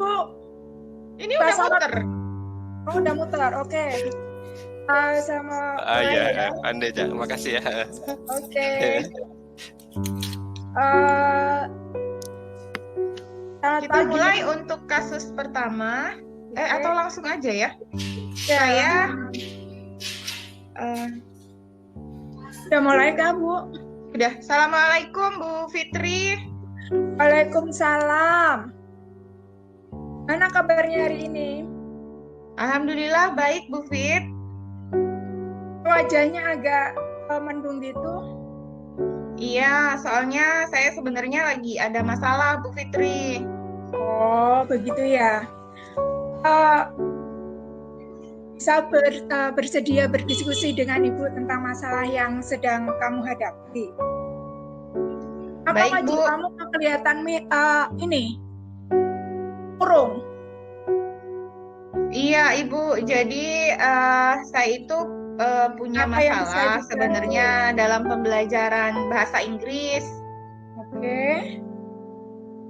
Bu? Ini udah muter. Oh, udah muter. Oke. Sama ya, Anda aja. Makasih ya. Oke. Kita mulai untuk kasus pertama. Atau langsung aja ya? Saya udah mulai kah, Bu? Udah. Assalamualaikum Bu Fitri. Waalaikumsalam. Mana kabarnya hari ini? Alhamdulillah baik Bu Fit. Wajahnya agak mendung gitu. Iya, soalnya saya sebenarnya lagi ada masalah Bu Fitri. Oh, begitu ya. Bisa bersedia berdiskusi dengan Ibu tentang masalah yang sedang kamu hadapi. Apa Baik, wajah Bu. kamu kelihatan ini murung? Iya Ibu, jadi saya itu punya Apa yang bisa masalah dibantu? sebenarnya dalam pembelajaran bahasa Inggris. Oke.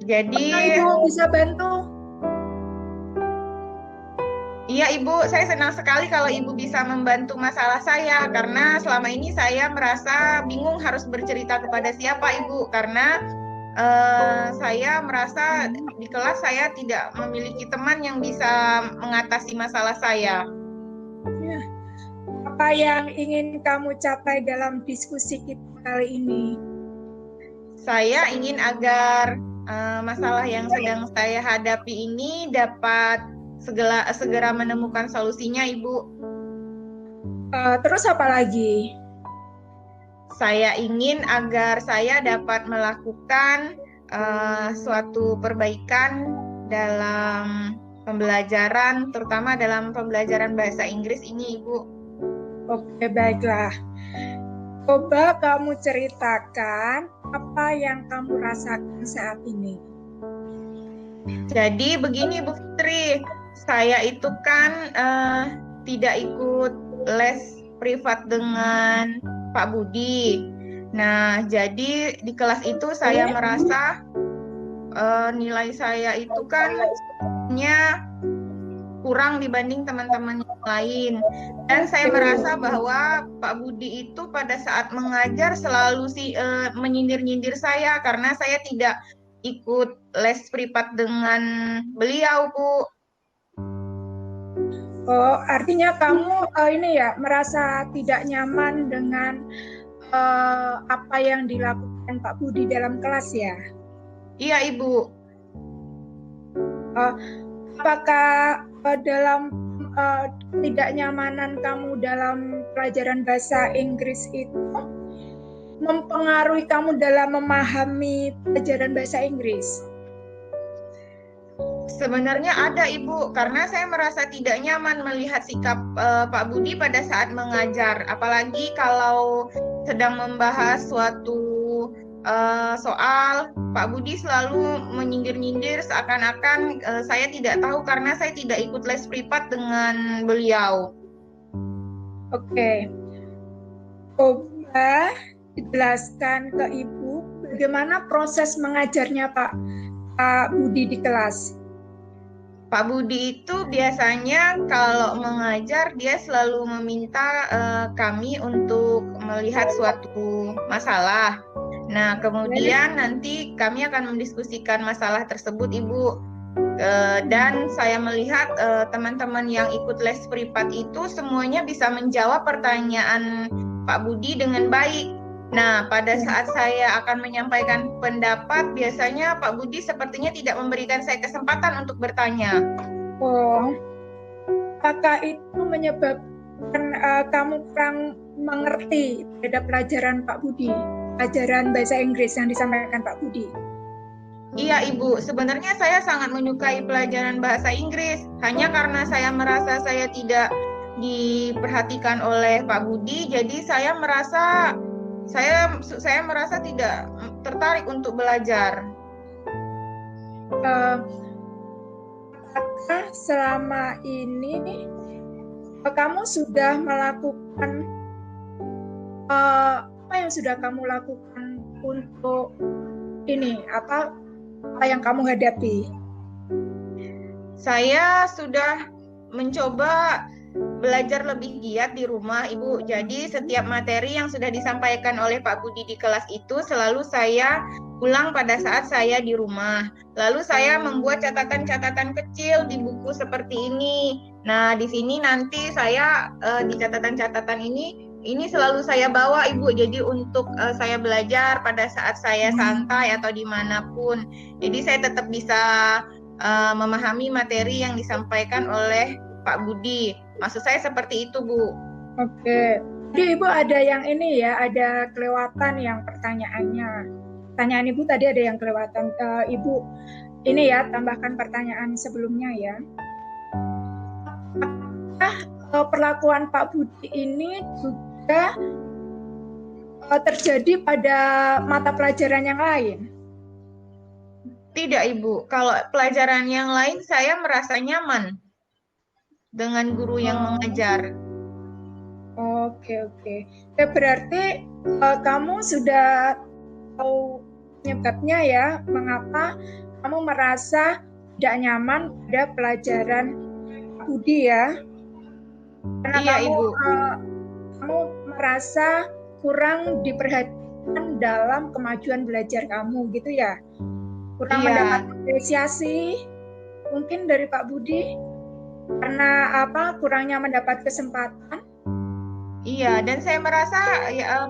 Jadi Apa Ibu bisa bantu? iya Ibu, saya senang sekali kalau Ibu bisa membantu masalah saya karena selama ini saya merasa bingung harus bercerita kepada siapa Ibu karena saya merasa di kelas saya tidak memiliki teman yang bisa mengatasi masalah saya. Ya. Apa yang ingin kamu capai dalam diskusi kita kali ini? Saya ingin agar masalah yang sedang saya hadapi ini dapat segera menemukan solusinya, Ibu. Terus apa lagi? Saya ingin agar saya dapat melakukan suatu perbaikan dalam pembelajaran, terutama dalam pembelajaran bahasa Inggris ini, Ibu. Oke, baiklah. Coba kamu ceritakan apa yang kamu rasakan saat ini. Jadi begini Bu Fitri, saya itu kan tidak ikut les privat dengan Pak Budi. Nah, jadi di kelas itu saya merasa nilai saya itu kan kurang dibanding teman-teman yang lain. Dan saya merasa bahwa Pak Budi itu pada saat mengajar selalu menyindir-nyindir saya karena saya tidak ikut les privat dengan beliau, Bu. Oh, artinya kamu ini ya merasa tidak nyaman dengan apa yang dilakukan Pak Budi dalam kelas ya? Iya, Ibu. Apakah dalam ketidaknyamanan kamu dalam pelajaran bahasa Inggris itu mempengaruhi kamu dalam memahami pelajaran bahasa Inggris? Sebenarnya ada Ibu, karena saya merasa tidak nyaman melihat sikap Pak Budi pada saat mengajar, apalagi kalau sedang membahas suatu soal, Pak Budi selalu menyindir-nyindir seakan-akan saya tidak tahu karena saya tidak ikut les privat dengan beliau. Oke. Coba dijelaskan ke Ibu bagaimana proses mengajarnya Pak Budi di kelas. Pak Budi itu biasanya kalau mengajar dia selalu meminta kami untuk melihat suatu masalah. Nah, kemudian nanti kami akan mendiskusikan masalah tersebut, Ibu. Dan saya melihat teman-teman yang ikut les privat itu semuanya bisa menjawab pertanyaan Pak Budi dengan baik. Nah, pada saat saya akan menyampaikan pendapat, biasanya Pak Budi sepertinya tidak memberikan saya kesempatan untuk bertanya. Oh, apakah itu menyebabkan kamu kurang mengerti terhadap pelajaran Pak Budi, pelajaran bahasa Inggris yang disampaikan Pak Budi? Iya, Ibu. Sebenarnya saya sangat menyukai pelajaran bahasa Inggris. Hanya karena saya merasa saya tidak diperhatikan oleh Pak Budi, jadi saya merasa tidak tertarik untuk belajar. Apakah selama ini kamu sudah melakukan apa yang sudah kamu lakukan untuk ini apa yang kamu hadapi? Saya sudah mencoba belajar lebih giat di rumah, Ibu. Jadi setiap materi yang sudah disampaikan oleh Pak Budi di kelas itu selalu saya ulang pada saat saya di rumah. Lalu saya membuat catatan-catatan kecil di buku seperti ini. Nah, di sini nanti saya di catatan-catatan ini selalu saya bawa, Ibu. Jadi untuk saya belajar pada saat saya santai atau dimanapun. Jadi saya tetap bisa memahami materi yang disampaikan oleh Pak Budi. Maksud saya seperti itu, Bu. Oke. Jadi Ibu ada yang ini ya, ada kelewatan yang pertanyaannya. Pertanyaan Ibu tadi ada yang kelewatan. Ibu ini ya, tambahkan pertanyaan sebelumnya ya. Apakah perlakuan Pak Budi ini juga terjadi pada mata pelajaran yang lain? Tidak, Ibu. Kalau pelajaran yang lain saya merasa nyaman dengan guru yang mengajar. Oke. Berarti kamu sudah tahu penyebabnya ya, mengapa kamu merasa tidak nyaman pada pelajaran Budi ya? Karena Iya, Ibu. Kamu merasa kurang diperhatikan dalam kemajuan belajar kamu gitu ya? Kurang mendapat apresiasi mungkin dari Pak Budi karena kurangnya mendapat kesempatan. Iya, dan saya merasa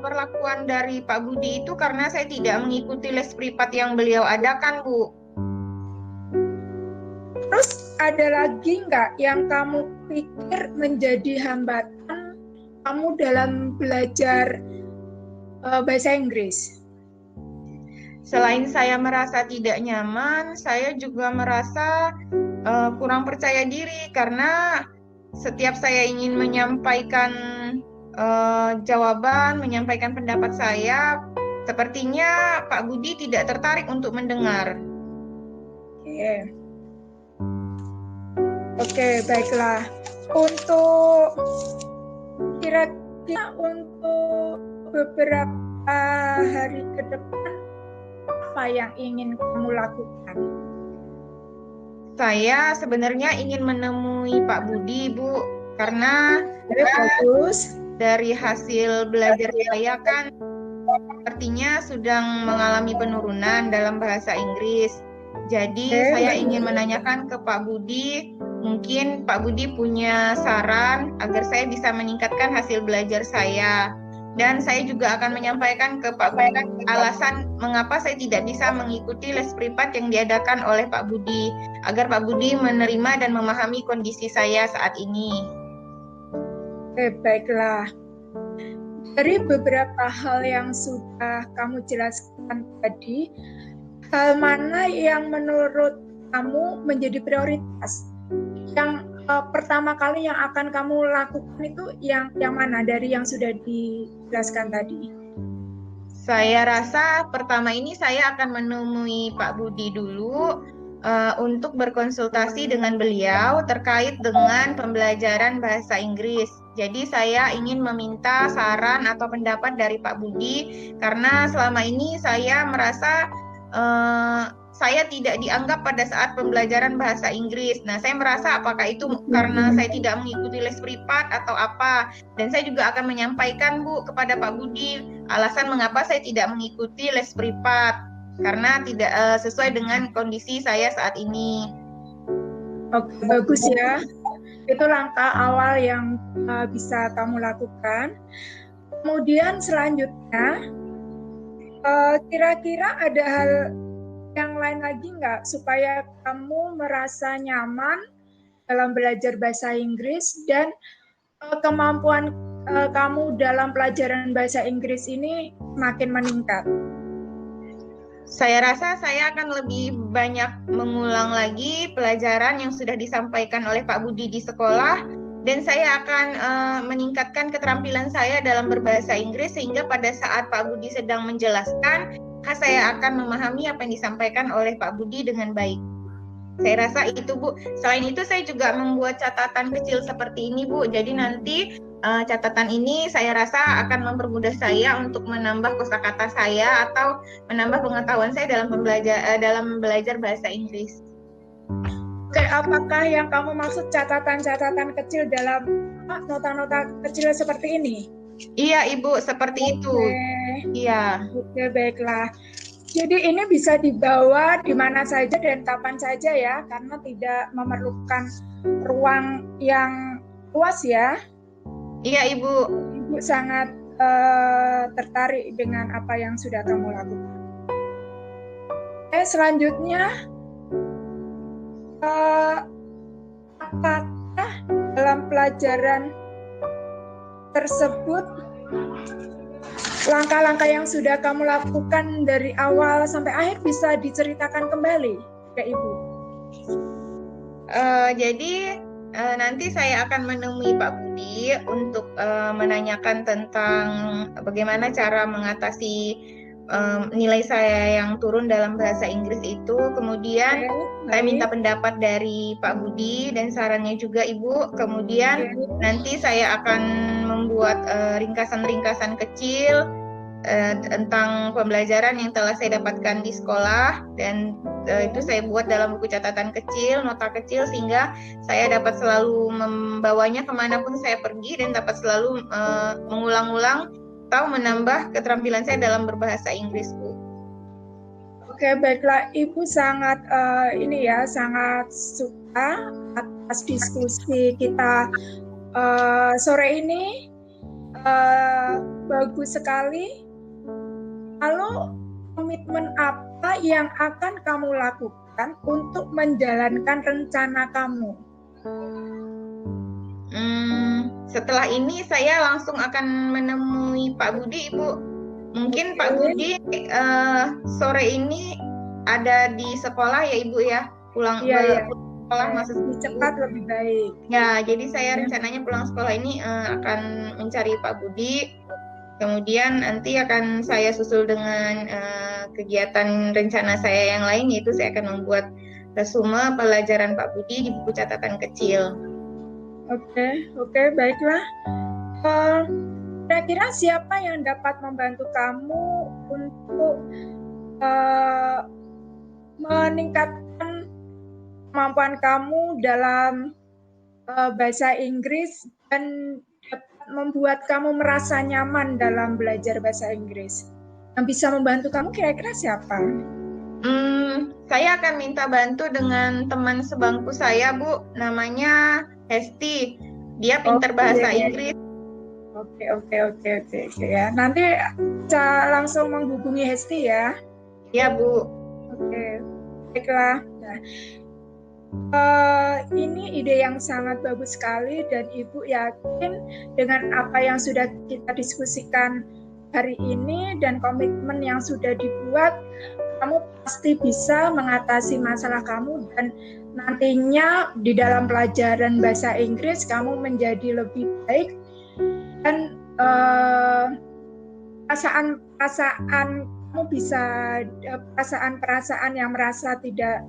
perlakuan dari Pak Budi itu karena saya tidak mengikuti les privat yang beliau adakan, Bu. Terus ada lagi nggak yang kamu pikir menjadi hambatan kamu dalam belajar bahasa Inggris? Selain saya merasa tidak nyaman, saya juga merasa kurang percaya diri karena setiap saya ingin menyampaikan jawaban, menyampaikan pendapat saya, sepertinya Pak Budi tidak tertarik untuk mendengar. Oke, baiklah. Untuk kira-kira untuk beberapa hari ke depan, apa yang ingin kamu lakukan? Saya sebenarnya ingin menemui Pak Budi, Bu, karena dari hasil belajar saya kan sepertinya sedang mengalami penurunan dalam bahasa Inggris. Jadi saya ingin menanyakan ke Pak Budi, mungkin Pak Budi punya saran agar saya bisa meningkatkan hasil belajar saya. Dan saya juga akan menyampaikan ke Pak Budi alasan mengapa saya tidak bisa mengikuti les privat yang diadakan oleh Pak Budi, agar Pak Budi menerima dan memahami kondisi saya saat ini. Oke, baiklah. Dari beberapa hal yang sudah kamu jelaskan tadi, hal mana yang menurut kamu menjadi prioritas? Yang pertama kali yang akan kamu lakukan itu yang mana dari yang sudah dijelaskan tadi? Saya rasa pertama ini saya akan menemui Pak Budi dulu untuk berkonsultasi dengan beliau terkait dengan pembelajaran bahasa Inggris. Jadi saya ingin meminta saran atau pendapat dari Pak Budi karena selama ini saya merasa saya tidak dianggap pada saat pembelajaran bahasa Inggris. Nah, saya merasa apakah itu karena saya tidak mengikuti les privat atau apa. Dan saya juga akan menyampaikan, Bu, kepada Pak Budi alasan mengapa saya tidak mengikuti les privat. Karena tidak sesuai dengan kondisi saya saat ini. Oke, bagus ya. Itu langkah awal yang bisa kamu lakukan. Kemudian selanjutnya, kira-kira ada hal yang lain lagi nggak supaya kamu merasa nyaman dalam belajar bahasa Inggris dan kemampuan kamu dalam pelajaran bahasa Inggris ini makin meningkat? Saya rasa saya akan lebih banyak mengulang lagi pelajaran yang sudah disampaikan oleh Pak Budi di sekolah dan saya akan meningkatkan keterampilan saya dalam berbahasa Inggris sehingga pada saat Pak Budi sedang menjelaskan saya akan memahami apa yang disampaikan oleh Pak Budi dengan baik. Saya rasa itu, Bu. Selain itu saya juga membuat catatan kecil seperti ini, Bu. Jadi nanti catatan ini saya rasa akan mempermudah saya untuk menambah kosakata saya atau menambah pengetahuan saya dalam belajar bahasa Inggris. Oke, apakah yang kamu maksud catatan-catatan kecil dalam nota-nota kecil seperti ini? Iya, Ibu, seperti itu. Iya. Oke, baiklah. Jadi ini bisa dibawa di mana saja dan kapan saja ya, karena tidak memerlukan ruang yang luas ya. Iya, Ibu. Ibu sangat tertarik dengan apa yang sudah kamu lakukan. Selanjutnya, apakah dalam pelajaran tersebut langkah-langkah yang sudah kamu lakukan dari awal sampai akhir bisa diceritakan kembali ke Ibu? Jadi nanti saya akan menemui Pak Budi untuk menanyakan tentang bagaimana cara mengatasi nilai saya yang turun dalam bahasa Inggris itu. Kemudian saya minta pendapat dari Pak Budi dan sarannya juga Ibu. Kemudian nanti saya akan membuat ringkasan-ringkasan kecil tentang pembelajaran yang telah saya dapatkan di sekolah, dan itu saya buat dalam buku catatan kecil, nota kecil, sehingga saya dapat selalu membawanya kemanapun saya pergi dan dapat selalu mengulang-ulang atau menambah keterampilan saya dalam berbahasa Inggris, Bu. Oke, baiklah, Ibu sangat sangat suka atas diskusi kita sore ini. Bagus sekali. Lalu komitmen apa yang akan kamu lakukan untuk menjalankan rencana kamu? Setelah ini saya langsung akan menemui Pak Budi, Ibu. Mungkin Pak Budi sore ini ada di sekolah ya, Ibu ya? Pulang sekolah masuk cepat lebih baik. Ya, jadi saya rencananya pulang sekolah ini akan mencari Pak Budi. Kemudian nanti akan saya susul dengan kegiatan rencana saya yang lain, yaitu saya akan membuat resume pelajaran Pak Budi di buku catatan kecil. Oke, baiklah. Kira-kira siapa yang dapat membantu kamu untuk meningkatkan kemampuan kamu dalam bahasa Inggris dan membuat kamu merasa nyaman dalam belajar bahasa Inggris? Yang bisa membantu kamu kira-kira siapa? Saya akan minta bantu dengan teman sebangku saya, Bu. Namanya Hesti. Dia pintar bahasa Inggris. Oke ya. Nanti bisa langsung menghubungi Hesti ya. Iya, Bu. Oke, baiklah. Nah, ini ide yang sangat bagus sekali, dan Ibu yakin dengan apa yang sudah kita diskusikan hari ini dan komitmen yang sudah dibuat, kamu pasti bisa mengatasi masalah kamu, dan nantinya di dalam pelajaran bahasa Inggris kamu menjadi lebih baik, dan perasaan kamu bisa perasaan yang merasa tidak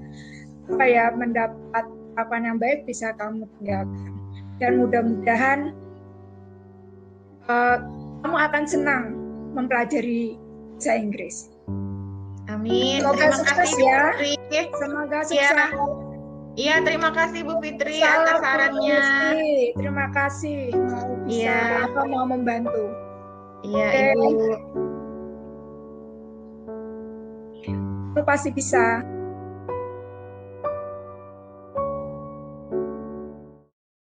mendapat apa yang baik bisa kamu tinggalkan, dan mudah-mudahan kamu akan senang mempelajari bahasa Inggris. Amin. Semoga terima sukses kasih, ya. Bu Fitri. Semoga sukses. Iya, terima kasih Bu Fitri atas sarannya. Terima kasih mau membantu. Iya, Ibu. Kamu pasti bisa.